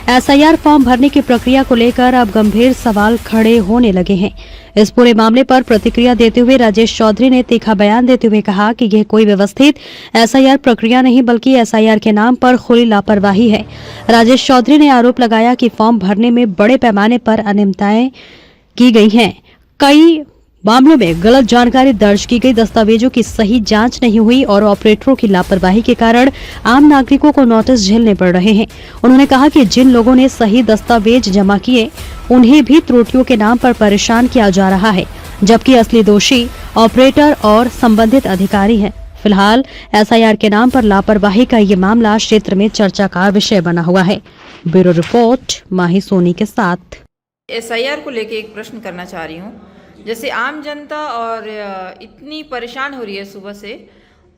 SIR form भरने की प्रक्रिया को लेकर अब गंभीर सवाल खड़े होने लगे हैं। इस पूरे मामले पर प्रतिक्रिया देते हुए राजेश चौधरी ने तीखा बयान देते हुए कहा कि यह कोई व्यवस्थित एसआईआर प्रक्रिया नहीं बल्कि एसआईआर के नाम पर खुली लापरवाही है। राजेश चौधरी ने आरोप लगाया कि फॉर्म भरने में बड़े पैमाने पर अनियमितताएं की गई हैं। कई मामलों में गलत जानकारी दर्ज की गई, दस्तावेजों की सही जांच नहीं हुई और ऑपरेटरों की लापरवाही के कारण आम नागरिकों को नोटिस झेलने पड़ रहे हैं। उन्होंने कहा कि जिन लोगों ने सही दस्तावेज जमा किए उन्हें भी त्रुटियों के नाम पर परेशान किया जा रहा है, जबकि असली दोषी ऑपरेटर और संबंधित अधिकारी हैं। फिलहाल एसआईआर के नाम पर लापरवाही का ये मामला क्षेत्र में चर्चा का विषय बना हुआ है। ब्यूरो रिपोर्ट माही सोनी के साथ। एसआईआर को लेके एक प्रश्न करना चाह रही हूँ। जैसे आम जनता और इतनी परेशान हो रही है सुबह से,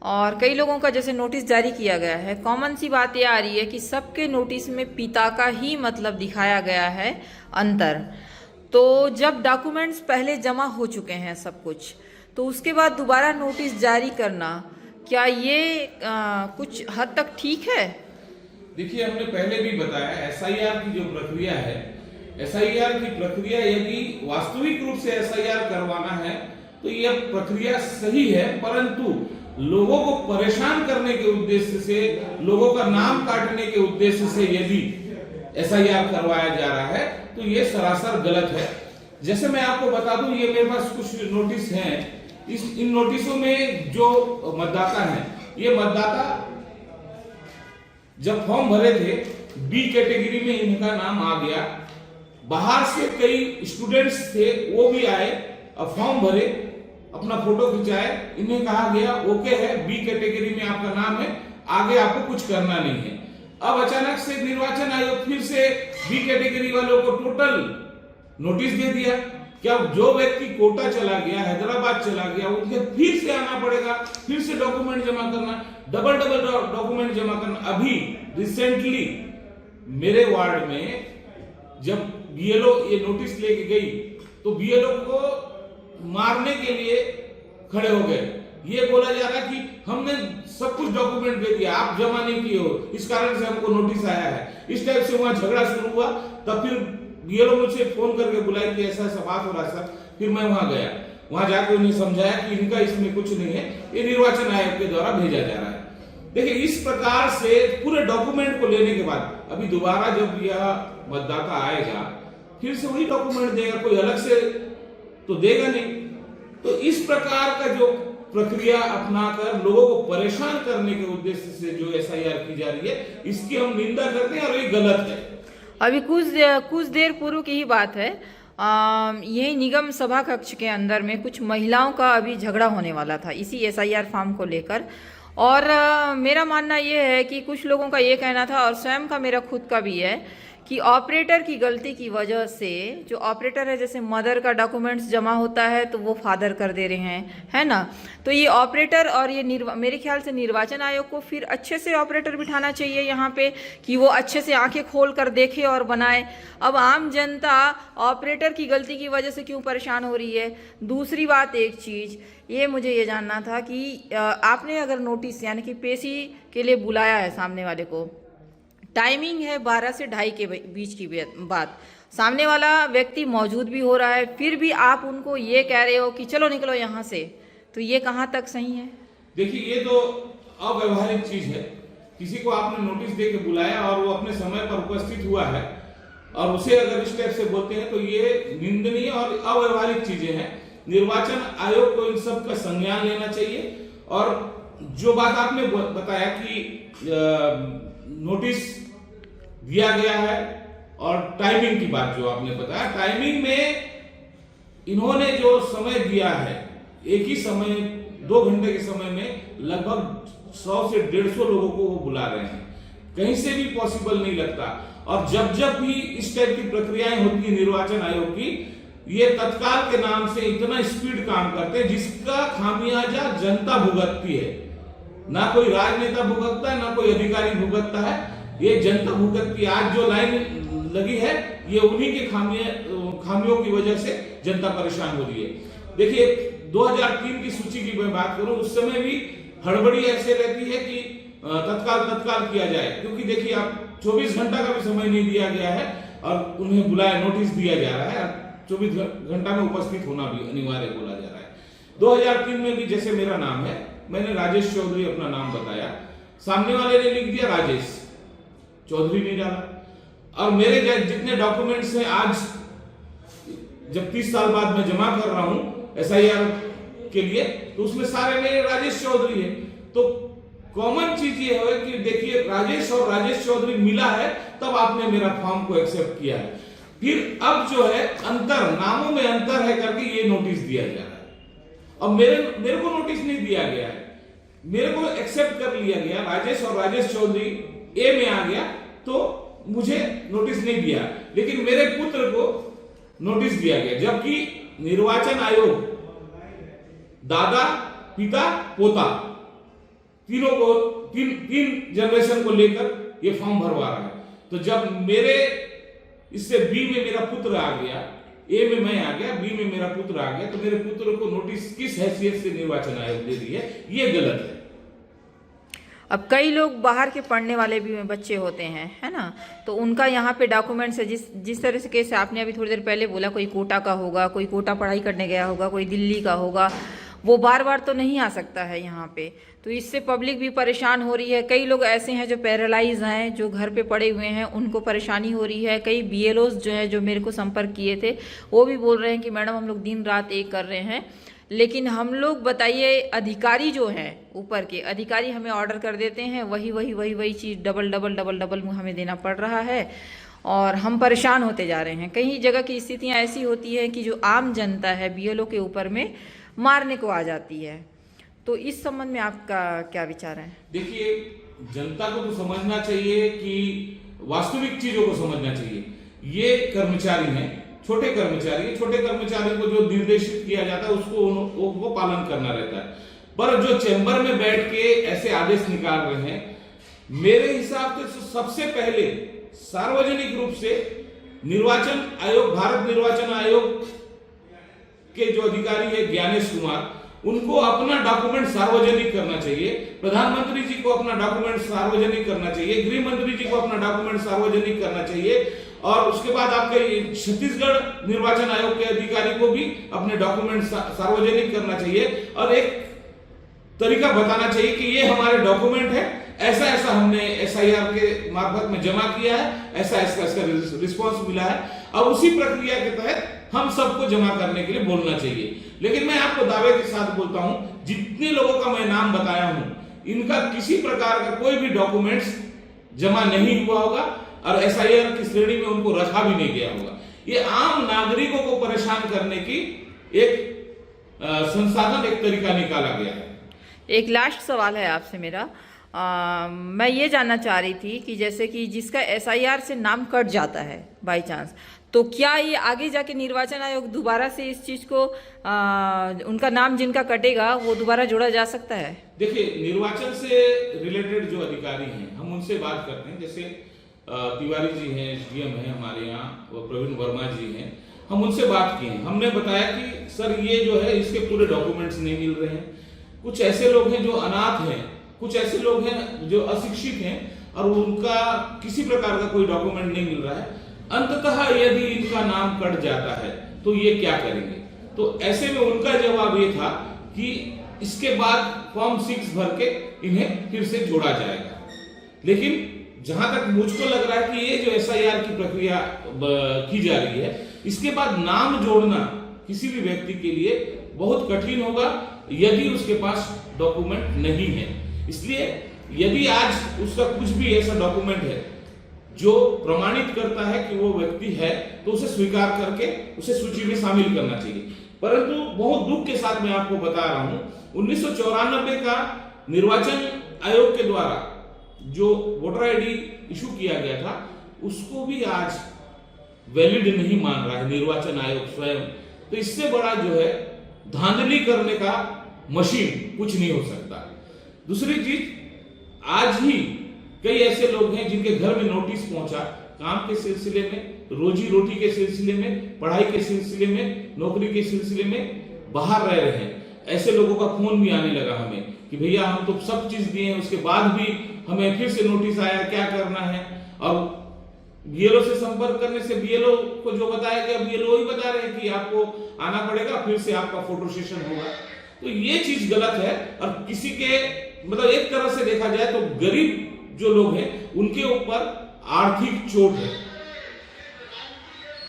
और कई लोगों का जैसे नोटिस जारी किया गया है। कॉमन सी बात ये आ रही है कि सबके नोटिस में पिता का ही मतलब दिखाया गया है अंतर। तो जब डॉक्यूमेंट्स पहले जमा हो चुके हैं सब कुछ, तो उसके बाद दोबारा नोटिस जारी करना, क्या ये कुछ हद तक ठीक है? देखिए, हमने पहले भी बताया एसआईआर की जो प्रक्रिया है, एसआईआर की प्रक्रिया यदि वास्तविक रूप से एसआईआर करवाना है तो यह प्रक्रिया सही है, परंतु लोगों को परेशान करने के उद्देश्य से, लोगों का नाम काटने के उद्देश्य से यदि एसआईआर करवाया जा रहा है तो यह सरासर गलत है। जैसे मैं आपको बता दूं, ये मेरे पास कुछ नोटिस हैं। इन नोटिसों में जो मतदाता हैं, ये मतदाता जब फॉर्म भरे थे बी कैटेगरी में इनका नाम आ गया। बाहर से कई स्टूडेंट्स थे, वो भी आए, अब फॉर्म भरे, अपना फोटो खिंचाए, इन्हें कहा गया ओके है, बी कैटेगरी में आपका नाम है, आगे आपको कुछ करना नहीं है। अब अचानक से निर्वाचन आयोग फिर से बी कैटेगरी वालों को टोटल नोटिस दे दिया। क्या जो व्यक्ति कोटा चला गया, हैदराबाद चला गया, उसे फिर से आना पड़ेगा, फिर से डॉक्यूमेंट जमा करना, डबल डॉक्यूमेंट जमा करना। अभी रिसेंटली मेरे वार्ड में जब बीएलओ ये नोटिस लेके गई तो बीएलओ को मारने के लिए खड़े हो गए। ये बोला जा रहा कि हमने सब कुछ डॉक्यूमेंट दे दिया, आप जमा नहीं किए हो, इस कारण से हमको नोटिस आया है। इस टाइप से वहां झगड़ा शुरू हुआ। तब फिर बीएलओ मुझे फोन करके बुलाया कि ऐसा ऐसा बात हो रहा है सर। फिर मैं वहां गया, वहां जाके उन्हें समझाया कि इनका इसमें कुछ नहीं है, ये निर्वाचन आयोग के द्वारा भेजा जा रहा है। देखिए, इस प्रकार से पूरे डॉक्यूमेंट को लेने के बाद अभी दोबारा जब यह मतदाता आएगा फिर से वही डॉक्यूमेंट देगा, कोई अलग से तो देगा नहीं। तो इस प्रकार का जो प्रक्रिया अपनाकर लोगों को परेशान करने के उद्देश्य से जो एसआईआर की जा रही है, इसकी हम निंदा करते हैं और ये गलत है। अभी कुछ देर पूर्व की ही बात है, यही निगम सभा कक्ष के अंदर में कुछ महिलाओं का अभी झगड़ा होने वाला था इसी एसआईआर फॉर्म को लेकर। और मेरा मानना ये है कि कुछ लोगों का ये कहना था, और स्वयं का मेरा खुद का भी है, कि ऑपरेटर की गलती की वजह से, जो ऑपरेटर है, जैसे मदर का डॉक्यूमेंट्स जमा होता है तो वो फादर कर दे रहे हैं, है ना। तो ये ऑपरेटर और ये मेरे ख्याल से निर्वाचन आयोग को फिर अच्छे से ऑपरेटर बिठाना चाहिए यहाँ पे, कि वो अच्छे से आंखें खोल कर देखे और बनाए। अब आम जनता ऑपरेटर की गलती की वजह से क्यों परेशान हो रही है? दूसरी बात, एक चीज़ ये मुझे ये जानना था कि आपने अगर नोटिस यानी कि पेशी के लिए बुलाया है सामने वाले को, टाइमिंग है 12 से 2:30 के बीच की बात, सामने वाला व्यक्ति मौजूद भी हो रहा है, फिर भी आप उनको ये कह रहे हो कि चलो निकलो यहाँ से, तो ये कहाँ तक सही है? देखिए, ये तो अव्यवहारिक चीज है। किसी को आपने नोटिस दे के बुलाया और वो अपने समय पर उपस्थित हुआ है और उसे अगर इस टाइप से बोलते हैं तो ये निंदनीय और अव्यवहारिक चीजें हैं। निर्वाचन आयोग को इन सब का संज्ञान लेना चाहिए। और जो बात आपने बताया कि नोटिस दिया गया है और टाइमिंग की बात जो आपने बताया, टाइमिंग में इन्होंने जो समय दिया है, एक ही समय 2 घंटे के समय में लगभग 100 से 150 लोगों को वो बुला रहे हैं। कहीं से भी पॉसिबल नहीं लगता। और जब जब भी इस टाइप की प्रक्रियाएं होती है निर्वाचन आयोग की, ये तत्काल के नाम से इतना स्पीड काम करते हैं जिसका खामियाजा जनता भुगतती है। ना कोई राजनेता भुगतता है, ना कोई अधिकारी भुगतता है, ये जनता भुगतती है। आज जो लाइन लगी है ये उन्हीं के खामियों की वजह से जनता परेशान हो रही है। देखिए, 2003 की सूची की मैं बात करूं, उस समय भी हड़बड़ी ऐसे रहती है कि तत्काल किया जाए, क्योंकि देखिए आप 24 घंटा का भी समय नहीं दिया गया है और उन्हें बुलाया, नोटिस दिया जा रहा है, 24 घंटा में उपस्थित होना भी अनिवार्य बोला जा रहा है। 2003 में भी जैसे मेरा नाम है, मैंने राजेश चौधरी अपना नाम बताया, सामने वाले ने लिख दिया राजेश चौधरी नहीं डाला। और मेरे जितने डॉक्यूमेंट्स हैं आज जब 30 साल बाद मैं जमा कर रहा हूं SIR के लिए, तो उसमें सारे मेरे राजेश चौधरी है। तो कॉमन चीज ये है कि देखिए राजेश और राजेश चौधरी मिला है तब आपने मेरा फॉर्म को एक्सेप्ट किया है। फिर अब जो है अंतर, नामों में अंतर है करके ये नोटिस दिया जा रहा है। अब मेरे को नोटिस नहीं दिया गया है, मेरे को एक्सेप्ट कर लिया गया, राजेश और राजेश चौधरी ए में आ गया तो मुझे नोटिस नहीं दिया, लेकिन मेरे पुत्र को नोटिस दिया गया। जबकि निर्वाचन आयोग दादा, पिता, पोता तीनों को तीन जनरेशन को लेकर ये फॉर्म भरवा रहा है। तो जब मेरे इससे बी में मेरा पुत्र आ गया, ए में मैं आ गया, बी में मेरा पुत्र आ गया, तो मेरे पुत्र को नोटिस किस हैसियत से निर्वाचन आयोग दे रही है, ये गलत है। अब कई लोग बाहर के पढ़ने वाले भी बच्चे होते हैं, है ना, तो उनका यहाँ पे डॉक्यूमेंट्स है जिस तरह से केस आपने अभी थोड़ी देर पहले बोला, कोई कोटा का होगा, कोई कोटा पढ़ाई करने गया होगा, कोई दिल्ली का होगा, वो बार बार तो नहीं आ सकता है यहाँ पे। तो इससे पब्लिक भी परेशान हो रही है। कई लोग ऐसे हैं जो पैरालाइज हैं, जो घर पे पड़े हुए हैं, उनको परेशानी हो रही है। कई BLOs जो है, जो मेरे को संपर्क किए थे, वो भी बोल रहे हैं कि मैडम हम लोग दिन रात एक कर रहे हैं, लेकिन हम लोग बताइए अधिकारी जो हैं, ऊपर के अधिकारी हमें ऑर्डर कर देते हैं, वही चीज़ डबल हमें देना पड़ रहा है और हम परेशान होते जा रहे हैं। कई जगह की स्थितियाँ ऐसी होती है कि जो आम जनता है BLO के ऊपर में मारने को आ जाती है। तो इस संबंध में आपका क्या विचार है? देखिए, जनता को तो समझना चाहिए कि वास्तविक चीजों को समझना चाहिए। ये कर्मचारी हैं, छोटे कर्मचारी को जो निर्देशित किया जाता है उसको वो पालन करना रहता है। पर जो चैम्बर में बैठ के ऐसे आदेश निकाल रहे हैं, मेरे हिसाब से सबसे पहले सार्वजनिक रूप से निर्वाचन आयोग, भारत निर्वाचन आयोग के जो अधिकारी है ज्ञानेश कुमार, उनको अपना डॉक्यूमेंट सार्वजनिक करना चाहिए। प्रधानमंत्री जी को अपना डॉक्यूमेंट सार्वजनिक करना चाहिए, गृह मंत्री जी को अपना डॉक्यूमेंट सार्वजनिक करना चाहिए, और उसके बाद आपके छत्तीसगढ़ निर्वाचन आयोग के अधिकारी को भी अपने डॉक्यूमेंट सार्वजनिक करना चाहिए और एक तरीका बताना चाहिए कि ये हमारे डॉक्यूमेंट है, ऐसा हमने SIR के मार्फत में जमा किया है, ऐसा इसका रिस्पॉन्स मिला है। अब उसी प्रक्रिया के तहत हम सबको जमा करने के लिए बोलना चाहिए। लेकिन मैं आपको दावे के साथ बोलता हूं, जितने लोगों का मैं नाम बताया हूं, इनका किसी प्रकार का कोई भी डॉक्यूमेंट्स जमा नहीं हुआ होगा और SIR की श्रेणी में उनको रखा भी नहीं गया होगा। ये आम नागरिकों को परेशान करने की एक संसाधन, एक तरीका निकाला गया है। एक लास्ट सवाल है आपसे मेरा, मैं ये जानना चाह रही थी कि जैसे कि जिसका SIR से नाम कट जाता है बाय चांस, तो क्या ये आगे जाके निर्वाचन आयोग दोबारा से इस चीज को उनका नाम जिनका कटेगा वो दोबारा जोड़ा जा सकता है? देखिए, निर्वाचन से रिलेटेड जो अधिकारी हैं हम उनसे बात करते हैं, जैसे तिवारी जी हैं, SDM हैं हमारे यहाँ, प्रवीण वर्मा जी हैं, हम उनसे बात की है। हमने बताया कि सर ये जो है इसके पूरे डॉक्यूमेंट्स नहीं मिल रहे हैं। कुछ ऐसे लोग हैं जो अनाथ हैं, कुछ ऐसे लोग हैं जो अशिक्षित हैं और उनका किसी प्रकार का कोई डॉक्यूमेंट नहीं मिल रहा है। अंततः यदि इनका नाम कट जाता है तो ये क्या करेंगे? तो ऐसे में उनका जवाब ये था कि इसके बाद फॉर्म 6 भर के इन्हें फिर से जोड़ा जाएगा। लेकिन जहां तक मुझको लग रहा है कि ये जो SIR की प्रक्रिया की जा रही है, इसके बाद नाम जोड़ना किसी भी व्यक्ति के लिए बहुत कठिन होगा यदि उसके पास डॉक्यूमेंट नहीं है। इसलिए यदि आज उसका कुछ भी ऐसा डॉक्यूमेंट है जो प्रमाणित करता है कि वो व्यक्ति है, तो उसे स्वीकार करके उसे सूची में शामिल करना चाहिए। परंतु बहुत दुख के साथ मैं आपको बता रहा हूं, 1994 का निर्वाचन आयोग के द्वारा जो वोटर ID इशू किया गया था, उसको भी आज वैलिड नहीं मान रहा है निर्वाचन आयोग स्वयं। तो इससे बड़ा जो है धांधली करने का मशीन कुछ नहीं हो सकता। दूसरी चीज, आज ही कई ऐसे लोग हैं जिनके घर में नोटिस पहुंचा, काम के सिलसिले में, रोजी रोटी के सिलसिले में, पढ़ाई के सिलसिले में, नौकरी के सिलसिले में बाहर रह रहे हैं। ऐसे लोगों का फोन भी आने लगा हमें कि भैया हम तो सब चीज दिए हैं, उसके बाद भी हमें फिर से नोटिस आया, क्या करना है। और बीएलओ से संपर्क करने से बीएलओ को जो बताया गया, बीएलओ ही बता रहे हैं कि आपको आना पड़ेगा, फिर से आपका फोटो सेशन होगा। तो ये चीज गलत है। और किसी के मतलब एक तरह से देखा जाए तो गरीब जो लोग हैं उनके ऊपर आर्थिक चोट है।